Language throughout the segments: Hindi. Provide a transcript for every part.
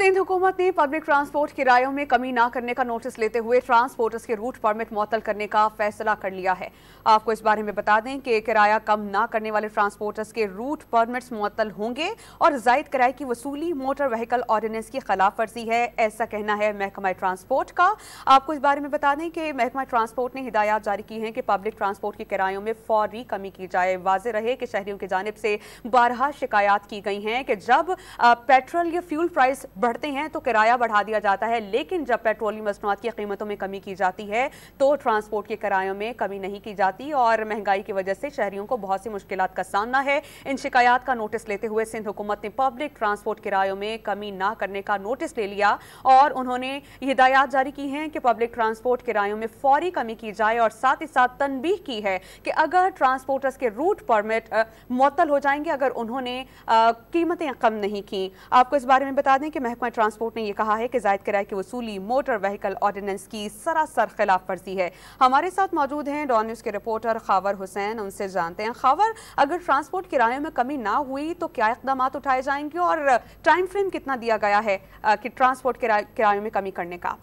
सिंध हुकूमत ने पब्लिक ट्रांसपोर्ट किरायों में कमी न करने का नोटिस लेते हुए ट्रांसपोर्टर्स के रूट परमिट मुअत्तल करने का फैसला कर लिया है। आपको इस बारे में बता दें कि किराया कम न करने वाले ट्रांसपोर्टर्स के रूट परमिट्स मुअत्तल होंगे और जायद किराए की वसूली मोटर व्हीकल ऑर्डिनेंस की खिलाफ वर्जी है, ऐसा कहना है महकमा ट्रांसपोर्ट का। आपको इस बारे में बता दें कि महकमा ट्रांसपोर्ट ने हिदायत जारी की हैं कि पब्लिक ट्रांसपोर्ट के किरायों में फौरी कमी की जाए। वाज़े रहे कि शहरियों की जानिब से बारहा शिकायत की गई हैं कि जब पेट्रोल या फ्यूल प्राइस बढ़ते हैं तो किराया बढ़ा दिया जाता है, लेकिन जब पेट्रोलियम मसनूआत की कीमतों में कमी की जाती है तो ट्रांसपोर्ट के किरायों में कमी नहीं की जाती और महंगाई की वजह से शहरियों को बहुत सी मुश्किलात का सामना है। इन शिकायत का नोटिस लेते हुए सिंध हुकूमत ने पब्लिक ट्रांसपोर्ट किरायों में कमी न करने का नोटिस ले लिया और उन्होंने हिदायत जारी की हैं कि पब्लिक ट्रांसपोर्ट किरायों में फौरी कमी की जाए और साथ ही साथ तनबीह की है कि अगर ट्रांसपोर्टर्स के रूट परमिट मुअत्तल हो जाएंगे अगर उन्होंने कीमतें कम नहीं की। आपको इस बारे में बता दें कि महकमा ट्रांसपोर्ट ने यह कहा है कि जायद किराए की वसूली मोटर व्हीकल ऑर्डिनेंस की सरासर खिलाफ वर्जी है। हमारे साथ मौजूद हैं डॉन न्यूज़ के रिपोर्टर खावर हुसैन, उनसे जानते हैं। खावर, अगर ट्रांसपोर्ट किरायों में कमी ना हुई तो क्या इक़दाम उठाए जाएंगे और टाइम फ्रेम कितना दिया गया है कि ट्रांसपोर्ट किरायों में कमी करने का?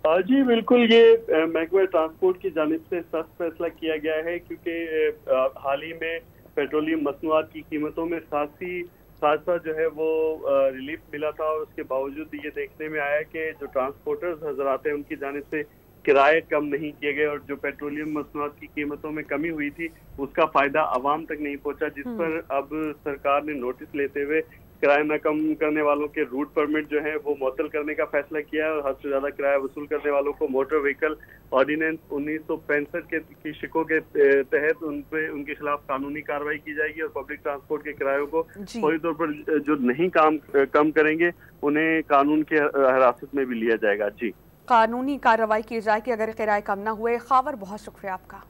जी बिल्कुल, ये महकमा ट्रांसपोर्ट की जानिब से सख्त फैसला किया गया है क्योंकि हाल ही में पेट्रोलियम मसनूआत की कीमतों में साथ साथ जो है वो रिलीफ मिला था और उसके बावजूद ये देखने में आया कि जो ट्रांसपोर्टर्स हजरात हैं उनकी जानिब से किराए कम नहीं किए गए और जो पेट्रोलियम मसनूआत की कीमतों में कमी हुई थी उसका फायदा आवाम तक नहीं पहुंचा, जिस पर अब सरकार ने नोटिस लेते हुए किराया न कम करने वालों के रूट परमिट जो है वो मुअत्तल करने का फैसला किया है और हद से ज्यादा किराया वसूल करने वालों को मोटर व्हीकल ऑर्डिनेंस 1965 की शिकों के तहत उनके खिलाफ कानूनी कार्रवाई की जाएगी और पब्लिक ट्रांसपोर्ट के किरायों को फौरी तौर पर जो नहीं कम करेंगे उन्हें कानून के हिरासत में भी लिया जाएगा। जी, कानूनी कार्रवाई की जाएगी अगर किराए कम ना हुए। खावर, बहुत शुक्रिया आपका।